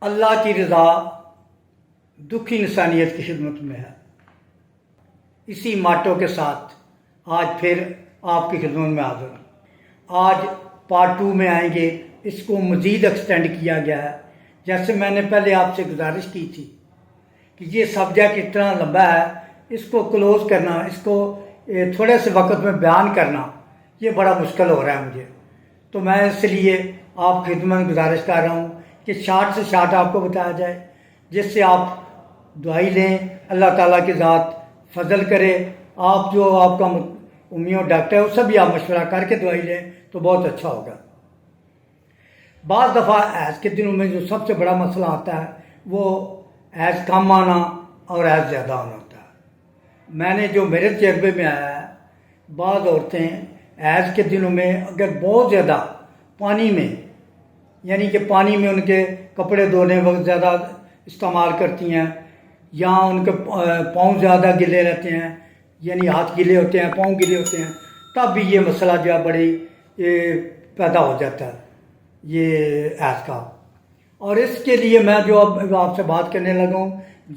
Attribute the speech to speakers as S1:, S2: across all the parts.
S1: اللہ کی رضا دکھی انسانیت کی خدمت میں ہے۔ اسی ماٹو کے ساتھ آج پھر آپ کی خدمت میں حاضر ہوں۔ آج پارٹ 2 میں آئیں گے، اس کو مزید ایکسٹینڈ کیا گیا ہے۔ جیسے میں نے پہلے آپ سے گزارش کی تھی کہ یہ سبجیکٹ اتنا لمبا ہے، اس کو کلوز کرنا، اس کو تھوڑے سے وقت میں بیان کرنا یہ بڑا مشکل ہو رہا ہے مجھے، تو میں اس لیے آپ کی خدمت میں گزارش کر رہا ہوں کہ شارٹ سے شارٹ آپ کو بتایا جائے، جس سے آپ دعائی لیں، اللہ تعالیٰ کی ذات فضل کرے۔ آپ جو آپ کا امیوں ڈاکٹر ہے اس سے بھی آپ مشورہ کر کے دوائی لیں تو بہت اچھا ہوگا۔ بعض دفعہ حیض کے دنوں میں جو سب سے بڑا مسئلہ آتا ہے وہ حیض کم آنا اور حیض زیادہ آنا ہوتا ہے۔ میں نے جو میرے تجربے میں آیا ہے، بعض عورتیں حیض کے دنوں میں اگر بہت زیادہ پانی میں، یعنی کہ پانی میں ان کے کپڑے دھونے وقت زیادہ استعمال کرتی ہیں، یا ان کے پاؤں زیادہ گلے رہتے ہیں، یعنی ہاتھ گلے ہوتے ہیں، پاؤں گلے ہوتے ہیں، تب بھی یہ مسئلہ جو ہے بڑی پیدا ہو جاتا ہے یہ حیض کا۔ اور اس کے لیے میں جو اب آپ سے بات کرنے لگا ہوں،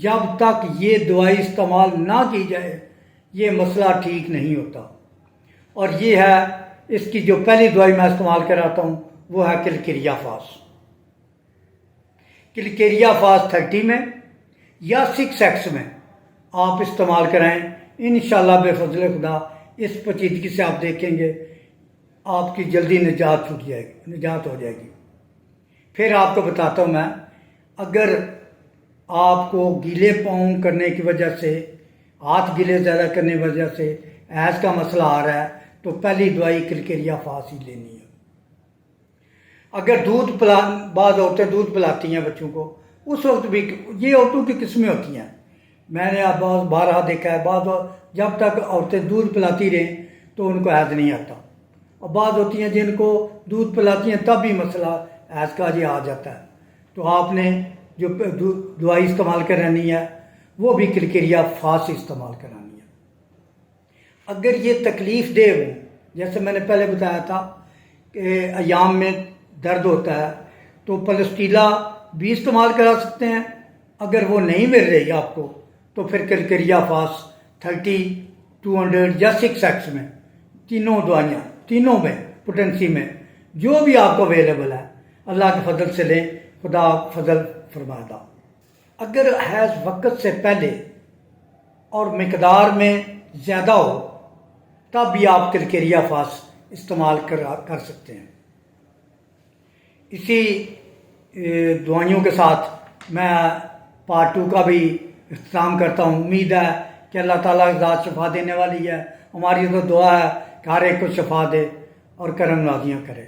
S1: جب تک یہ دوائی استعمال نہ کی جائے یہ مسئلہ ٹھیک نہیں ہوتا۔ اور یہ ہے اس کی جو پہلی دوائی میں استعمال کراتا ہوں وہ ہے کلکیریا فاس۔ کلکیریا فاس 30 میں یا 6X میں آپ استعمال کرائیں، انشاءاللہ بے فضل خدا اس پیچیدگی سے آپ دیکھیں گے آپ کی جلدی نجات ہو جائے گی۔ پھر آپ کو بتاتا ہوں میں، اگر آپ کو گیلے پاؤں کرنے کی وجہ سے، ہاتھ گیلے زیادہ کرنے کی وجہ سے حیض کا مسئلہ آ رہا ہے تو پہلی دوائی کلکیریا فاس ہی لینی ہے۔ اگر بعض عورتیں دودھ پلاتی ہیں بچوں کو، اس وقت بھی یہ عورتوں کی قسمیں ہوتی ہیں، میں نے اب بارہا دیکھا ہے، بعض جب تک عورتیں دودھ پلاتی رہیں تو ان کو حیض نہیں آتا، اور بعض ہوتی ہیں جن کو دودھ پلاتی ہیں تب بھی مسئلہ حیض کا آ جاتا ہے، تو آپ نے جو دوائی استعمال کرانی ہے وہ بھی کلکیریا فاس استعمال کرانی ہے۔ اگر یہ تکلیف دہ ہو، جیسے میں نے پہلے بتایا تھا کہ ایام میں درد ہوتا ہے، تو پلسٹیلا بھی استعمال کرا سکتے ہیں۔ اگر وہ نہیں مل رہی آپ کو تو پھر کلکیریا فاس 30، 200 یا 6X میں، تینوں دوائیاں، تینوں میں پوٹنسی میں جو بھی آپ کو اویلیبل ہے اللہ کے فضل سے لیں، خدا فضل فرمائے گا۔ اگر حیض وقت سے پہلے اور مقدار میں زیادہ ہو تب بھی آپ کلکیریا فاس استعمال کر سکتے ہیں۔ اسی دعائیوں کے ساتھ میں پارٹ 2 کا بھی اختتام کرتا ہوں۔ امید ہے کہ اللہ تعالیٰ کی ذات شفا دینے والی ہے، ہماری تو دعا ہے کہ ہر ایک کو شفا دے اور کرم نوازیاں کرے۔